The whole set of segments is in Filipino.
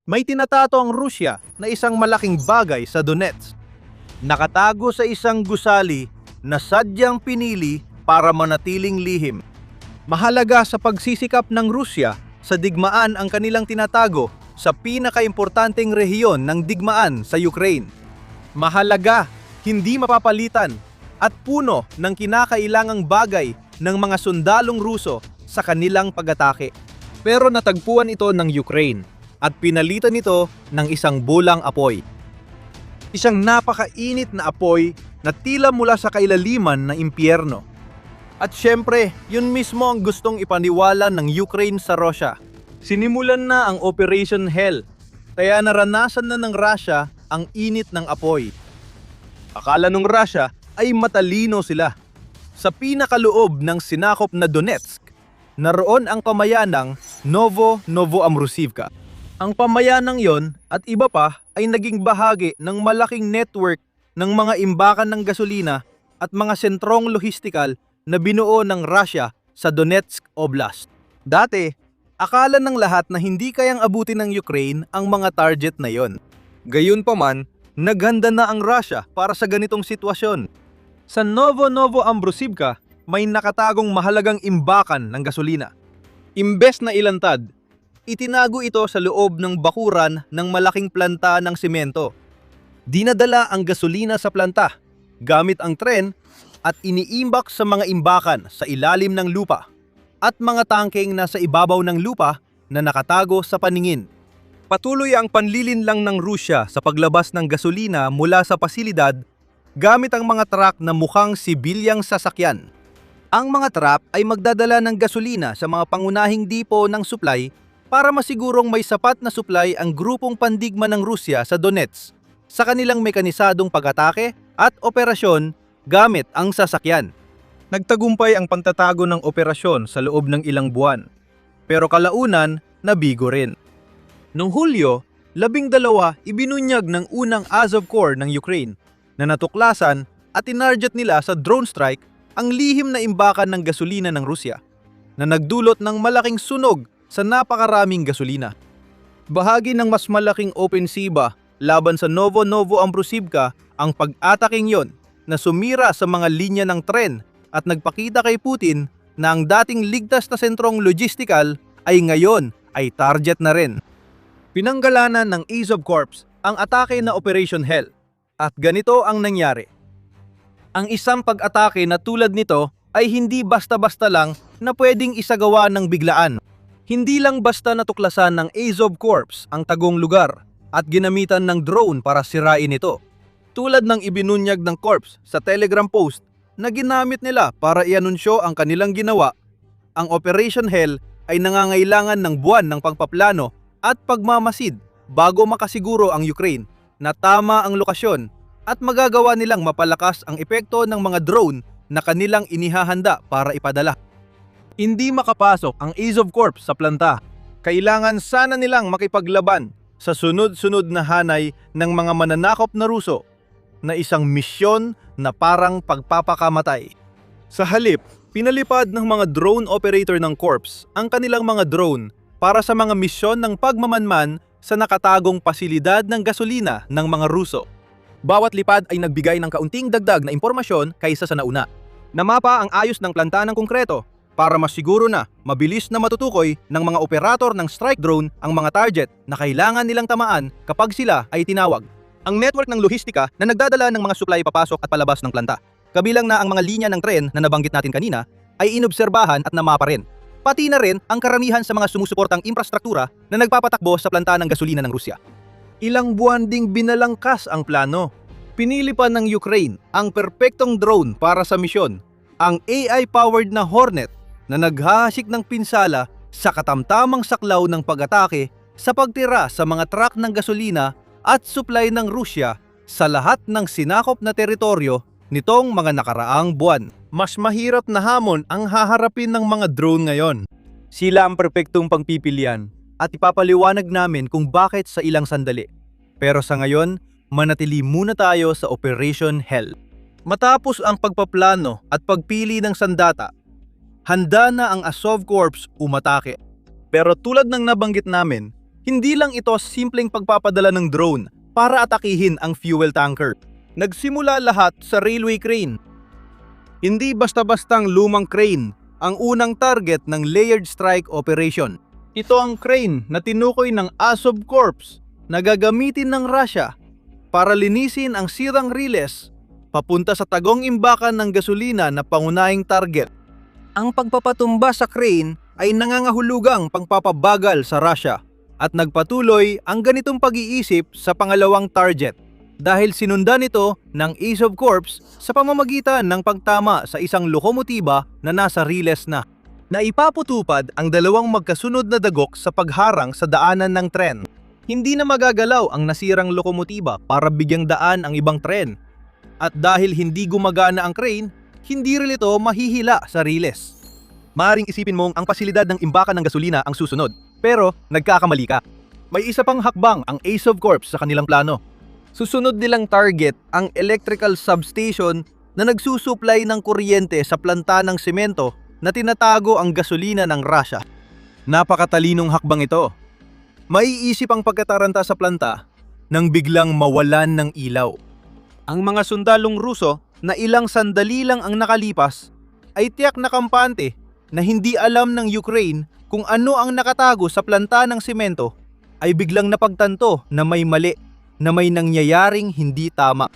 May tinatato ang Rusya na isang malaking bagay sa Donetsk. Nakatago sa isang gusali na sadyang pinili para manatiling lihim. Mahalaga sa pagsisikap ng Rusya sa digmaan ang kanilang tinatago sa pinakaimportanteng rehiyon ng digmaan sa Ukraine. Mahalaga, hindi mapapalitan, at puno ng kinakailangang bagay ng mga sundalong Ruso sa kanilang pag-atake. Pero natagpuan ito ng Ukraine at pinalitan ito ng isang bulang apoy. Isang napakainit na apoy na tila mula sa kailaliman ng impyerno. At syempre, yun mismo ang gustong ipaniwala ng Ukraine sa Russia. Sinimulan na ang Operation Hell, kaya naranasan na ng Russia ang init ng apoy. Akala ng Russia ay matalino sila. Sa pinakaloob ng sinakop na Donetsk, naroon ang pamayanang Novoambrosivka. Ang pamayanang yon at iba pa ay naging bahagi ng malaking network ng mga imbakan ng gasolina at mga sentrong lohistikal na binuo ng Russia sa Donetsk Oblast. Dati, akala ng lahat na hindi kayang abutin ng Ukraine ang mga target na yon. Gayunpaman, naghanda na ang Russia para sa ganitong sitwasyon. Sa Novoambrosivka, may nakatagong mahalagang imbakan ng gasolina. Imbes na ilantad, itinago ito sa loob ng bakuran ng malaking planta ng simento. Dinadala ang gasolina sa planta, gamit ang tren at iniimbak sa mga imbakan sa ilalim ng lupa at mga tangkeng nasa ibabaw ng lupa na nakatago sa paningin. Patuloy ang panlilinlang ng Rusya sa paglabas ng gasolina mula sa pasilidad gamit ang mga truck na mukhang sibilyang sasakyan. Ang mga truck ay magdadala ng gasolina sa mga pangunahing dipo ng supply para masigurong may sapat na supply ang grupong pandigma ng Rusya sa Donetsk sa kanilang mekanisadong pag-atake at operasyon gamit ang sasakyan. Nagtagumpay ang pagtatago ng operasyon sa loob ng ilang buwan, pero kalaunan nabigo rin. Noong Hulyo, 12 ibinunyag ng unang Azov Corps ng Ukraine na natuklasan at tinarget nila sa drone strike ang lihim na imbakan ng gasolina ng Rusya na nagdulot ng malaking sunog sa napakaraming gasolina. Bahagi ng mas malaking opensiba laban sa Novoambrosivka ang pag-ataking yon na sumira sa mga linya ng tren at nagpakita kay Putin na ang dating ligtas na sentrong logistikal ay ngayon ay target na rin. Pinanggalanan ng Azov Corps ang atake na Operation Hell at ganito ang nangyari. Ang isang pag-atake na tulad nito ay hindi basta-basta lang na pwedeng isagawa ng biglaan. Hindi lang basta natuklasan ng Azov Corps ang tagong lugar at ginamitan ng drone para sirain ito. Tulad ng ibinunyag ng Corps sa Telegram post na ginamit nila para i-anunsyo ang kanilang ginawa, ang Operation Hell ay nangangailangan ng buwan ng pagpaplano at pagmamasid bago makasiguro ang Ukraine na tama ang lokasyon at magagawa nilang mapalakas ang epekto ng mga drone na kanilang inihahanda para ipadala. Hindi makapasok ang Azov Corps sa planta. Kailangan sana nilang makipaglaban sa sunod-sunod na hanay ng mga mananakop na Ruso na isang misyon na parang pagpapakamatay. Sa halip, pinalipad ng mga drone operator ng Corps ang kanilang mga drone para sa mga misyon ng pagmamanman sa nakatagong pasilidad ng gasolina ng mga Ruso. Bawat lipad ay nagbigay ng kaunting dagdag na impormasyon kaysa sa nauna. Namapa ang ayos ng planta ng konkreto para masiguro na mabilis na matutukoy ng mga operator ng strike drone ang mga target na kailangan nilang tamaan kapag sila ay tinawag. Ang network ng lohistika na nagdadala ng mga supply papasok at palabas ng planta, kabilang na ang mga linya ng tren na nabanggit natin kanina, ay inobserbahan at namapa rin. Pati na rin ang karamihan sa mga sumusuportang infrastruktura na nagpapatakbo sa planta ng gasolina ng Rusya. Ilang buwan ding binalangkas ang plano. Pinili pa ng Ukraine ang perpektong drone para sa misyon, ang AI-powered na Hornet na naghahasik ng pinsala sa katamtamang saklaw ng pag-atake sa pagtira sa mga truck ng gasolina at supply ng Rusya sa lahat ng sinakop na teritoryo nitong mga nakaraang buwan. Mas mahirap na hamon ang haharapin ng mga drone ngayon. Sila ang perpektong pagpipilian at ipapaliwanag namin kung bakit sa ilang sandali. Pero sa ngayon, manatili muna tayo sa Operation Hell. Matapos ang pagpaplano at pagpili ng sandata, handa na ang Azov Corps umatake. Pero tulad ng nabanggit namin, Hindi lang ito simpleng pagpapadala ng drone para atakihin ang fuel tanker. Nagsimula lahat sa railway crane. Hindi basta-bastang lumang crane ang unang target ng layered strike operation. Ito ang crane na tinukoy ng Azov Corps na gagamitin ng Russia para linisin ang sirang riles papunta sa tagong imbakan ng gasolina na pangunahing target. Ang pagpapatumba sa crane ay nangangahulugang pangpapabagal sa Russia at nagpatuloy ang ganitong pag-iisip sa pangalawang target dahil sinundan ito ng Azov Corps sa pamamagitan ng pagtama sa isang lokomotiba na nasa riles na. Naipaputupad ang dalawang magkasunod na dagok sa pagharang sa daanan ng tren. Hindi na magagalaw ang nasirang lokomotiba para bigyang daan ang ibang tren. At dahil hindi gumagana ang crane, hindi rin ito mahihila sa riles. Maaring isipin mong ang pasilidad ng imbakan ng gasolina ang susunod, pero nagkakamali ka. May isa pang hakbang ang Azov Corps sa kanilang plano. Susunod nilang target ang electrical substation na nagsusupply ng kuryente sa planta ng semento na tinatago ang gasolina ng Russia. Napakatalinong hakbang ito. Maiisip ang pagkataranta sa planta nang biglang mawalan ng ilaw. Ang mga sundalong Ruso na ilang sandali lang ang nakalipas ay tiyak na kampante na hindi alam ng Ukraine kung ano ang nakatago sa planta ng semento ay biglang napagtanto na may mali, na may nangyayaring hindi tama.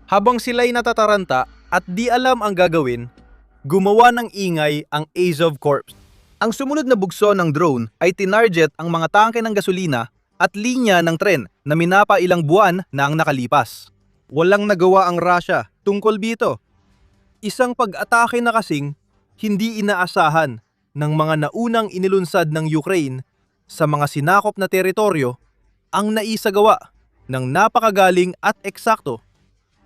Habang sila'y natataranta at di alam ang gagawin, gumawa ng ingay ang Azov Corps. Ang sumunod na bugso ng drone ay tinarget ang mga tangke ng gasolina at linya ng tren na minapa ilang buwan na ang nakalipas. Walang nagawa ang Russia tungkol dito. Isang pag-atake na kasing hindi inaasahan ng mga naunang inilunsad ng Ukraine sa mga sinakop na teritoryo ang naisagawa ng napakagaling at eksakto.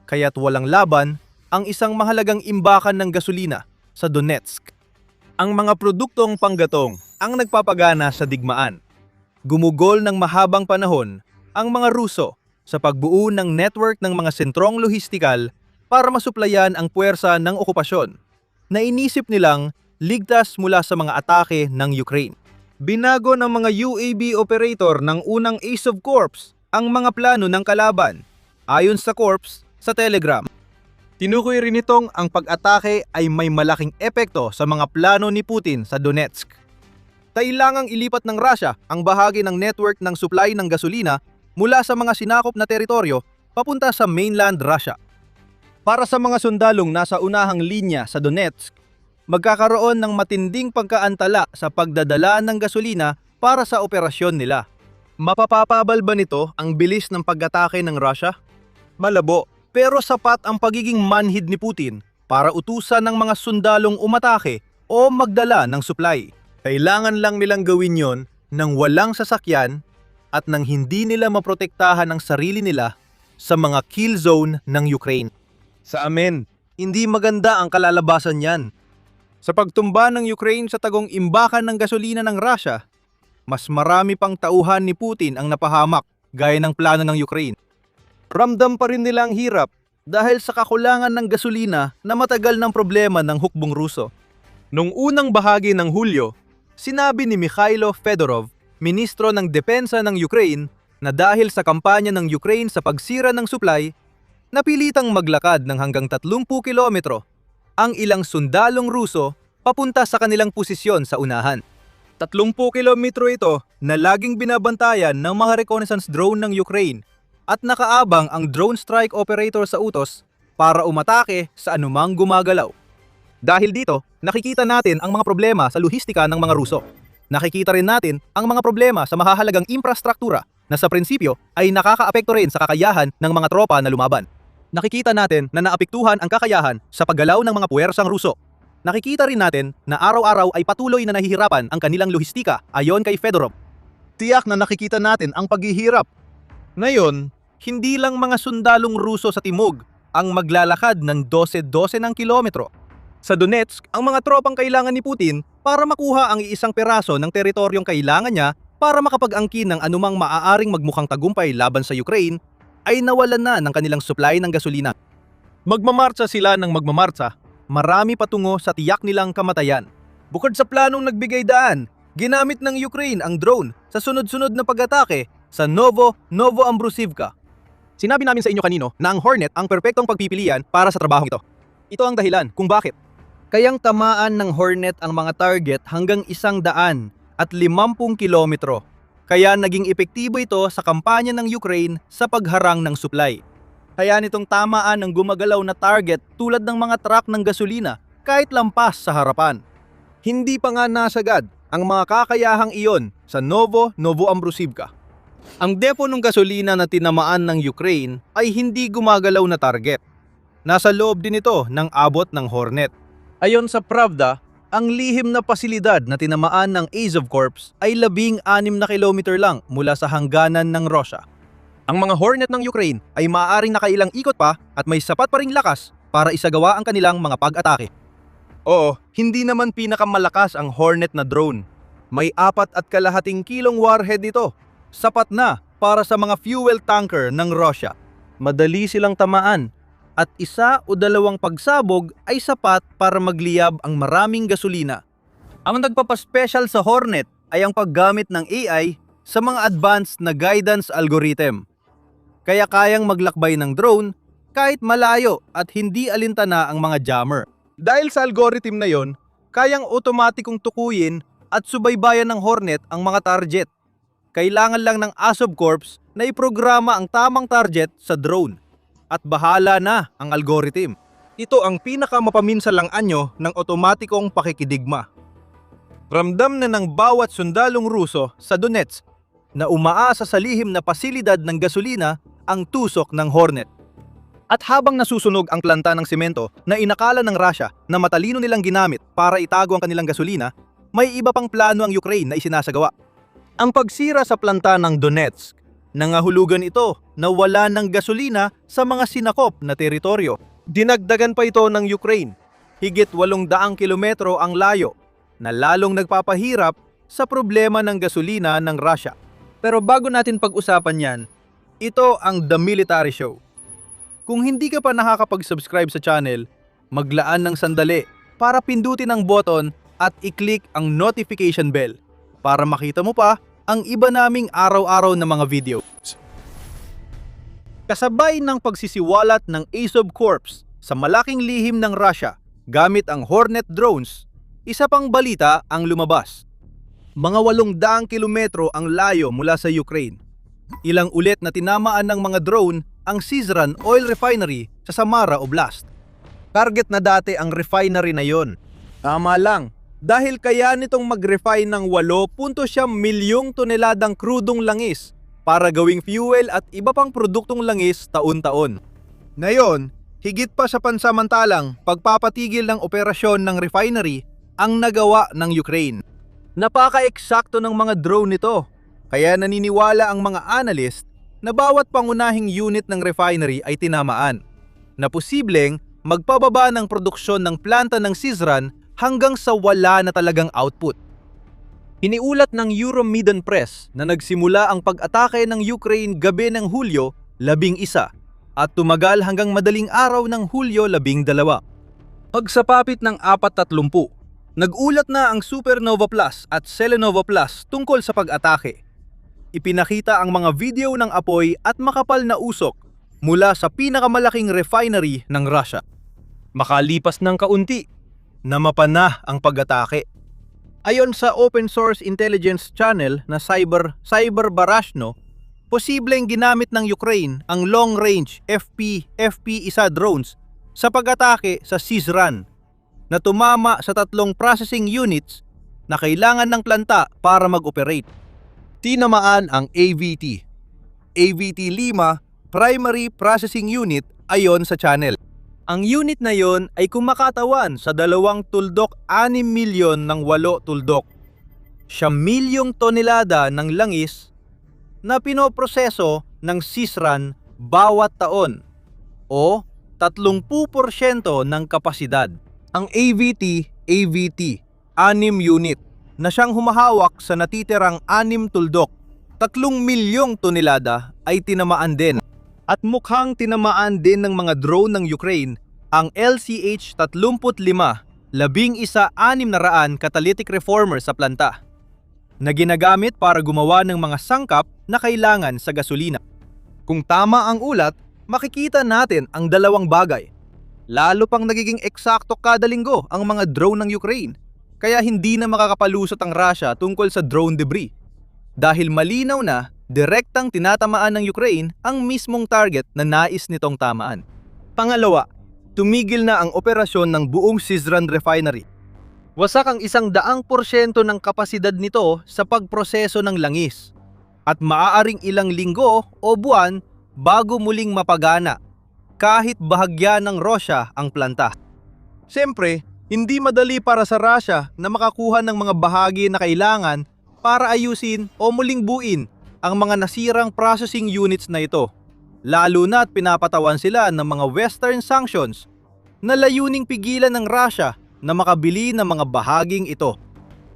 Kaya't walang laban ang isang mahalagang imbakan ng gasolina sa Donetsk. Ang mga produktong panggatong ang nagpapagana sa digmaan. Gumugol ng mahabang panahon ang mga Ruso sa pagbuo ng network ng mga sentrong lohistikal para masuplayan ang puwersa ng okupasyon na inisip nilang ligtas mula sa mga atake ng Ukraine. Binago ng mga UAV operator ng unang Azov Corps ang mga plano ng kalaban. Ayon sa Corps sa Telegram, tinukoy rin itong ang pag-atake ay may malaking epekto sa mga plano ni Putin sa Donetsk. Kailangang ilipat ng Russia ang bahagi ng network ng supply ng gasolina mula sa mga sinakop na teritoryo papunta sa mainland Russia. Para sa mga sundalong nasa unahang linya sa Donetsk, magkakaroon ng matinding pagkaantala sa pagdadala ng gasolina para sa operasyon nila. Mapapapabal ba nito ang bilis ng pag-atake ng Russia? Malabo, pero sapat ang pagiging manhid ni Putin para utusan ng mga sundalong umatake o magdala ng supply. Kailangan lang nilang gawin yon nang walang sasakyan at nang hindi nila maprotektahan ang sarili nila sa mga kill zone ng Ukraine. Sa amin, hindi maganda ang kalalabasan niyan. Sa pagtumba ng Ukraine sa tagong imbakan ng gasolina ng Russia, mas marami pang tauhan ni Putin ang napahamak gaya ng plano ng Ukraine. Ramdam pa rin nila ang hirap dahil sa kakulangan ng gasolina na matagal ng problema ng hukbong Ruso. Noong unang bahagi ng Hulyo, sinabi ni Mikhailo Fedorov, ministro ng depensa ng Ukraine, na dahil sa kampanya ng Ukraine sa pagsira ng supply, napilitang maglakad ng hanggang 30 kilometro ang ilang sundalong Ruso papunta sa kanilang posisyon sa unahan. 30 kilometro ito na laging binabantayan ng mga reconnaissance drone ng Ukraine at nakaabang ang drone strike operator sa utos para umatake sa anumang gumagalaw. Dahil dito, nakikita natin ang mga problema sa lohistika ng mga Ruso. Nakikita rin natin ang mga problema sa mahahalagang infrastruktura na sa prinsipyo ay nakakaapekto rin sa kakayahan ng mga tropa na lumaban. Nakikita natin na naapektuhan ang kakayahan sa paggalaw ng mga puwersang Ruso. Nakikita rin natin na araw-araw ay patuloy na nahihirapan ang kanilang lohistika ayon kay Fedorov. Tiyak na nakikita natin ang paghihirap. Ngayon, hindi lang mga sundalong Ruso sa timog ang maglalakad ng 12-12 ng kilometro. Sa Donetsk, ang mga tropang kailangan ni Putin para makuha ang iisang peraso ng teritoryong kailangan niya para makapag-angkin ng anumang maaaring magmukhang tagumpay laban sa Ukraine ay nawalan na ng kanilang supply ng gasolina. Magmamartsa sila ng magmamartsa, marami patungo sa tiyak nilang kamatayan. Bukod sa planong nagbigay daan, Ginamit ng Ukraine ang drone sa sunod-sunod na pag-atake sa Novoambrosivka. Sinabi namin sa inyo kanino na ang Hornet ang perpektong pagpipilian para sa trabahong ito. Ito ang dahilan kung bakit. Kayang tamaan ng Hornet ang mga target hanggang 150 kilometro. Kaya naging epektibo ito sa kampanya ng Ukraine sa pagharang ng supply. Kaya nitong tamaan ng gumagalaw na target tulad ng mga truck ng gasolina kahit lampas sa harapan. Hindi pa nga nasagad ang mga kakayahang iyon sa Novoambrosivka. Ang depo ng gasolina na tinamaan ng Ukraine ay hindi gumagalaw na target. Nasa loob din ito ng abot ng Hornet. Ayon sa Pravda, ang lihim na pasilidad na tinamaan ng Azov Corps ay 16 na kilometer lang mula sa hangganan ng Russia. Ang mga Hornet ng Ukraine ay maaaring nakailang ikot pa at may sapat pa ring lakas para isagawa ang kanilang mga pag-atake. Oo, hindi naman pinakamalakas ang Hornet na drone. May 4.5 kilong warhead ito. Sapat na para sa mga fuel tanker ng Russia. Madali silang tamaan at 1 o 2 pagsabog ay sapat para magliyab ang maraming gasolina. Ang nagpapaspecial sa Hornet ay ang paggamit ng AI sa mga advanced na guidance algorithm. Kaya kayang maglakbay ng drone kahit malayo at hindi alintana ang mga jammer. Dahil sa algorithm na yon, kayang otomatikong tukuyin at subaybayan ng Hornet ang mga target. Kailangan lang ng Azov Corps na iprograma ang tamang target sa drone. At bahala na ang algorithm. Ito ang pinakamapaminsalang anyo ng otomatikong pakikidigma. Ramdam na ng bawat sundalong Ruso sa Donetsk na umaasa sa lihim na pasilidad ng gasolina ang tusok ng Hornet. At habang nasusunog ang planta ng semento na inakala ng Russia na matalino nilang ginamit para itago ang kanilang gasolina, may iba pang plano ang Ukraine na isinasagawa. Ang pagsira sa planta ng Donetsk, nangahulugan ito na wala ng gasolina sa mga sinakop na teritoryo. Dinagdagan pa ito ng Ukraine, higit 800 kilometro ang layo, na lalong nagpapahirap sa problema ng gasolina ng Russia. Pero bago natin pag-usapan yan, ito ang The Military Show. Kung hindi ka pa nakakapag-subscribe sa channel, maglaan ng sandali para pindutin ang button at i-click ang notification bell para makita mo pa ang iba naming araw-araw na mga video. Kasabay ng pagsisiwalat ng Azov Corps sa malaking lihim ng Russia gamit ang Hornet drones, isa pang balita ang lumabas. Mga 800 kilometro ang layo mula sa Ukraine. Ilang ulit na tinamaan ng mga drone ang Syzran Oil Refinery sa Samara Oblast. Target na dati ang refinery na yon. Tama lang, dahil kaya nitong mag-refine ng 8.7 milyong toneladang krudong langis para gawing fuel at iba pang produktong langis taon-taon. Ngayon, higit pa sa pansamantalang pagpapatigil ng operasyon ng refinery ang nagawa ng Ukraine. Napaka-eksakto ng mga drone nito, kaya naniniwala ang mga analyst na bawat pangunahing unit ng refinery ay tinamaan, na posibleng magpababa ng produksyon ng planta ng Syzran hanggang sa wala na talagang output. Iniulat ng Euromaidan Press na nagsimula ang pag-atake ng Ukraine gabi ng Hulyo 11 at tumagal hanggang madaling araw ng Hulyo 12. Pagsapapit ng 4:30, nag-ulat na ang Supernova Plus at Selenova Plus tungkol sa pag-atake. Ipinakita ang mga video ng apoy at makapal na usok mula sa pinakamalaking refinery ng Russia. Makalipas ng kaunti, namapa na ang pag-atake. Ayon sa open source intelligence channel na Cyber Barashno, posibleng ginamit ng Ukraine ang long-range FP-1 drones sa pag-atake sa Syzran na tumama sa 3 processing units na kailangan ng planta para mag-operate. Tinamaan ang AVT-5 Primary Processing Unit ayon sa channel. Ang unit na yon ay kumakatawan sa 2.6 milyon ng 8 tuldok. 9 milyong tonelada ng langis na pinoproseso ng Syzran bawat taon o 30% ng kapasidad. Ang AVT, 6 unit na siyang humahawak sa natitirang 6 tuldok, 3 milyong tonelada ay tinamaan din. At mukhang tinamaan din ng mga drone ng Ukraine ang LCH-35, 11-600 catalytic reformer sa planta. na ginagamit para gumawa ng mga sangkap na kailangan sa gasolina. Kung tama ang ulat, makikita natin ang dalawang bagay. Lalo pang nagiging eksakto kada linggo ang mga drone ng Ukraine, kaya hindi na makakapalusot ang Russia tungkol sa drone debris. Dahil malinaw na direktang tinatamaan ng Ukraine ang mismong target na nais nitong tamaan. Pangalawa, tumigil na ang operasyon ng buong Syzran refinery. Wasak ang 100% ng kapasidad nito sa pagproseso ng langis at maaaring ilang linggo o buwan bago muling mapagana kahit bahagya ng Russia ang planta. Siyempre, hindi madali para sa Russia na makakuha ng mga bahagi na kailangan para ayusin o muling buuin ang mga nasirang processing units na ito. Lalo na't pinapatawan sila ng mga Western sanctions na layuning pigilan ng Russia na makabili ng mga bahaging ito.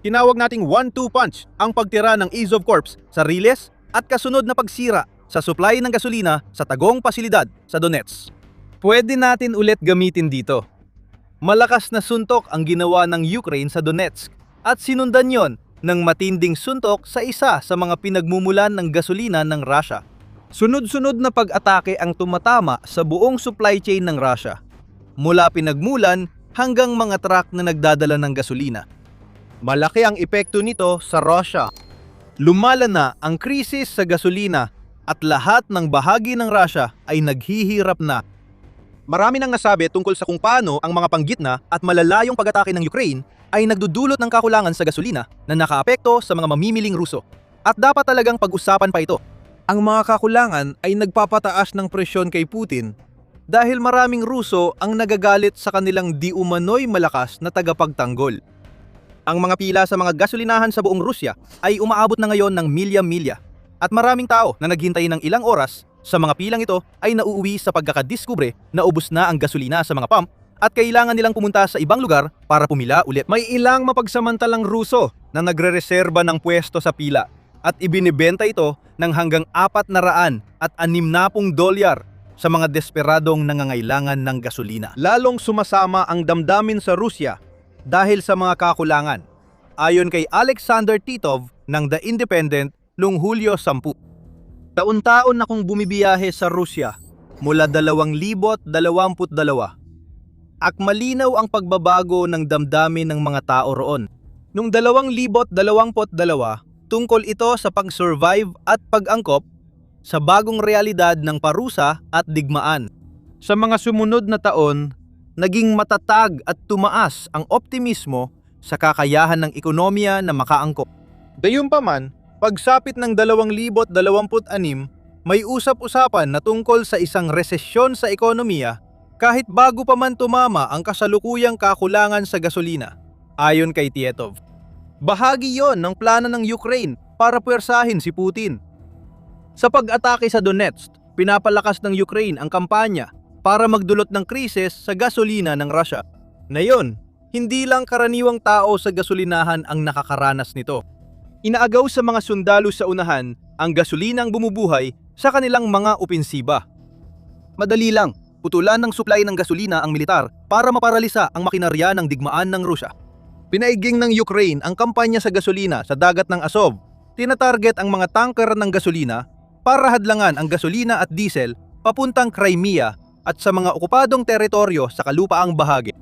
Tinawag nating 1-2 punch ang pagtira ng Azov Corps sa Riles at kasunod na pagsira sa supply ng gasolina sa tagong pasilidad sa Donetsk. Pwede natin ulit gamitin dito. Malakas na suntok ang ginawa ng Ukraine sa Donetsk at sinundan yon ng matinding suntok sa isa sa mga pinagmumulan ng gasolina ng Russia. Sunod-sunod na pag-atake ang tumatama sa buong supply chain ng Russia, mula pinagmulan hanggang mga truck na nagdadala ng gasolina. Malaki ang epekto nito sa Russia. Lumala na ang krisis sa gasolina at lahat ng bahagi ng Russia ay naghihirap na. Marami nang nasabi tungkol sa kung paano ang mga panggitna at malalayong pag-atake ng Ukraine ay nagdudulot ng kakulangan sa gasolina na nakaapekto sa mga mamimiling Ruso. At dapat talagang pag-usapan pa ito. Ang mga kakulangan ay nagpapataas ng presyon kay Putin dahil maraming Ruso ang nagagalit sa kanilang di umano'y malakas na tagapagtanggol. Ang mga pila sa mga gasolinahan sa buong Rusya ay umaabot na ngayon ng milya-milya at maraming tao na naghintay ng ilang oras sa mga pilang ito ay nauuwi sa pagkakadiskubre na ubos na ang gasolina sa mga pump at kailangan nilang pumunta sa ibang lugar para pumila ulit. May ilang mapagsamantalang Ruso na nagrereserba ng pwesto sa pila at ibinibenta ito ng hanggang $400 at $60 sa mga desperadong nangangailangan ng gasolina. Lalong sumasama ang damdamin sa Rusya dahil sa mga kakulangan. Ayon kay Alexander Titov ng The Independent noong Hulyo 10. Taon-taon akong bumibiyahe sa Rusya mula 2022 at malinaw ang pagbabago ng damdamin ng mga tao roon. Noong 2022, tungkol ito sa pag-survive at pag-angkop sa bagong realidad ng parusa at digmaan. Sa mga sumunod na taon, naging matatag at tumaas ang optimismo sa kakayahan ng ekonomiya na makaangkop. Gayunpaman, pagsapit ng 2026, may usap-usapan na tungkol sa isang resesyon sa ekonomiya kahit bago pa man tumama ang kasalukuyang kakulangan sa gasolina. Ayon kay Tietov, bahagi yon ng plano ng Ukraine para puwersahin si Putin. Sa pag-atake sa Donetsk, pinapalakas ng Ukraine ang kampanya para magdulot ng krisis sa gasolina ng Russia. Ngayon, hindi lang karaniwang tao sa gasolinahan ang nakakaranas nito. Inaagaw sa mga sundalo sa unahan ang gasolinang bumubuhay sa kanilang mga opensiba. Madali lang, putulan ng supply ng gasolina ang militar para maparalisa ang makinarya ng digmaan ng Rusya. Pinaiging ng Ukraine ang kampanya sa gasolina sa dagat ng Azov. Tinatarget ang mga tanker ng gasolina para hadlangan ang gasolina at diesel papuntang Crimea at sa mga okupadong teritoryo sa kalupaang bahagi.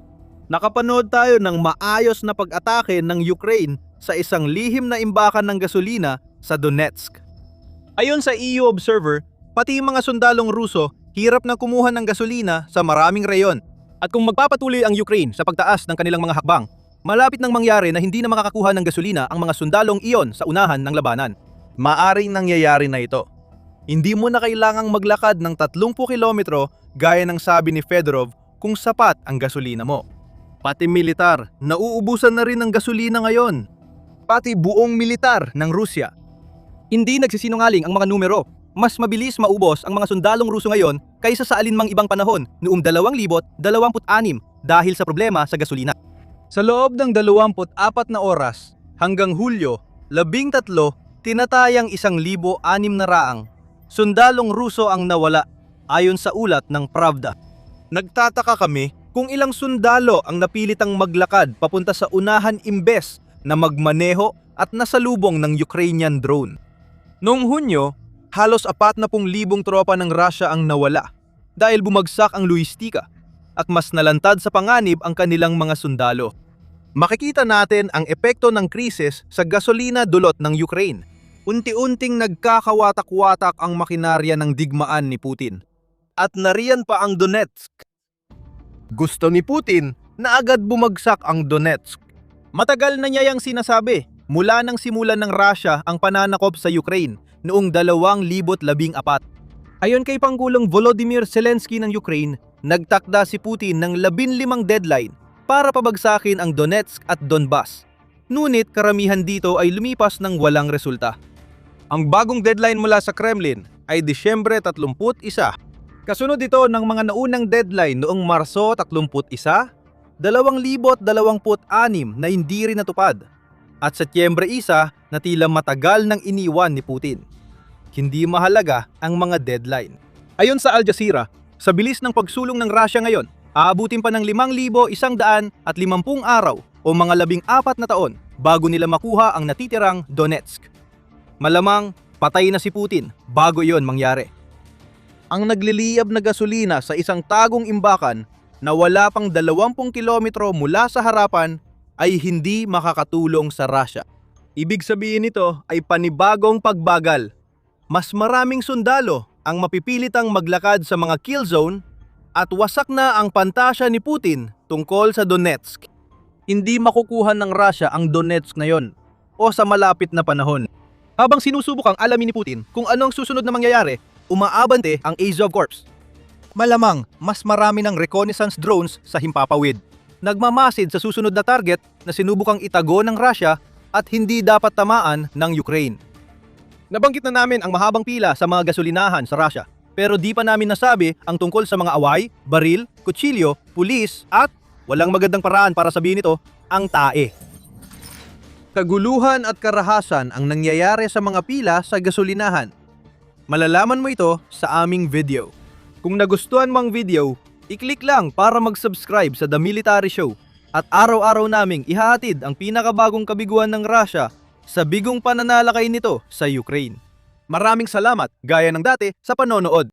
Nakapanood tayo ng maayos na pag-atake ng Ukraine sa isang lihim na imbakan ng gasolina sa Donetsk. Ayon sa EU Observer, pati mga sundalong Ruso hirap na kumuha ng gasolina sa maraming reyon. At kung magpapatuloy ang Ukraine sa pagtaas ng kanilang mga hakbang, malapit nang mangyari na hindi na makakakuha ng gasolina ang mga sundalong iyon sa unahan ng labanan. Maaring nangyayari na ito. Hindi mo na kailangang maglakad ng 30 kilometro gaya ng sabi ni Fedorov kung sapat ang gasolina mo. Pati militar, nauubusan na rin ng gasolina ngayon. Pati buong militar ng Rusya. Hindi nagsisinungaling ang mga numero. Mas mabilis maubos ang mga sundalong Ruso ngayon kaysa sa alinmang ibang panahon noong 2026 dahil sa problema sa gasolina. Sa loob ng 24 na oras hanggang Hulyo 13, tinatayang 1,600 sundalong Ruso ang nawala ayon sa ulat ng Pravda. Nagtataka kami kung ilang sundalo ang napilitang maglakad papunta sa unahan imbes na magmaneho at nasalubong ng Ukrainian drone. Noong Hunyo, halos 40,000 tropa ng Russia ang nawala dahil bumagsak ang lohistika at mas nalantad sa panganib ang kanilang mga sundalo. Makikita natin ang epekto ng krisis sa gasolina dulot ng Ukraine. Unti-unting nagkakawatak-watak ang makinarya ng digmaan ni Putin. At nariyan pa ang Donetsk. Gusto ni Putin na agad bumagsak ang Donetsk. Matagal na niya yang sinasabi mula nang simulan ng Russia ang pananakop sa Ukraine noong 2014. Ayon kay Pangulong Volodymyr Zelensky ng Ukraine, nagtakda si Putin ng 15 deadline para pabagsakin ang Donetsk at Donbas. Ngunit karamihan dito ay lumipas ng walang resulta. Ang bagong deadline mula sa Kremlin ay Disyembre 31. Kasunod ito ng mga naunang deadline noong Marso 31, 2026 na hindi rin natupad, at Setyembre 1 na tila matagal nang iniwan ni Putin. Hindi mahalaga ang mga deadline. Ayon sa Al Jazeera, sa bilis ng pagsulong ng Russia ngayon, aabutin pa ng 5,150 araw o mga 14 na taon bago nila makuha ang natitirang Donetsk. Malamang patay na si Putin bago iyon mangyari. Ang nagliliyab na gasolina sa isang tagong imbakan na wala pang 20 kilometro mula sa harapan ay hindi makakatulong sa Russia. Ibig sabihin nito ay panibagong pagbagal. Mas maraming sundalo ang mapipilitang maglakad sa mga kill zone at wasak na ang pantasya ni Putin tungkol sa Donetsk. Hindi makukuha ng Russia ang Donetsk na yon o sa malapit na panahon. Habang sinusubukang alamin ni Putin kung anong susunod na mangyayari, umaabante ang Azov Corps. Malamang mas marami ng reconnaissance drones sa himpapawid. Nagmamasid sa susunod na target na sinubukang itago ng Russia at hindi dapat tamaan ng Ukraine. Nabanggit na namin ang mahabang pila sa mga gasolinahan sa Russia, pero di pa namin nasabi ang tungkol sa mga away, baril, kutsilyo, pulis at walang magandang paraan para sabihin ito, ang tae. Kaguluhan at karahasan ang nangyayari sa mga pila sa gasolinahan. Malalaman mo ito sa aming video. Kung nagustuhan mo ang video, i-click lang para mag-subscribe sa The Military Show at araw-araw naming ihahatid ang pinakabagong kabiguan ng Russia sa bigong pananalakay nito sa Ukraine. Maraming salamat gaya ng dati sa panonood.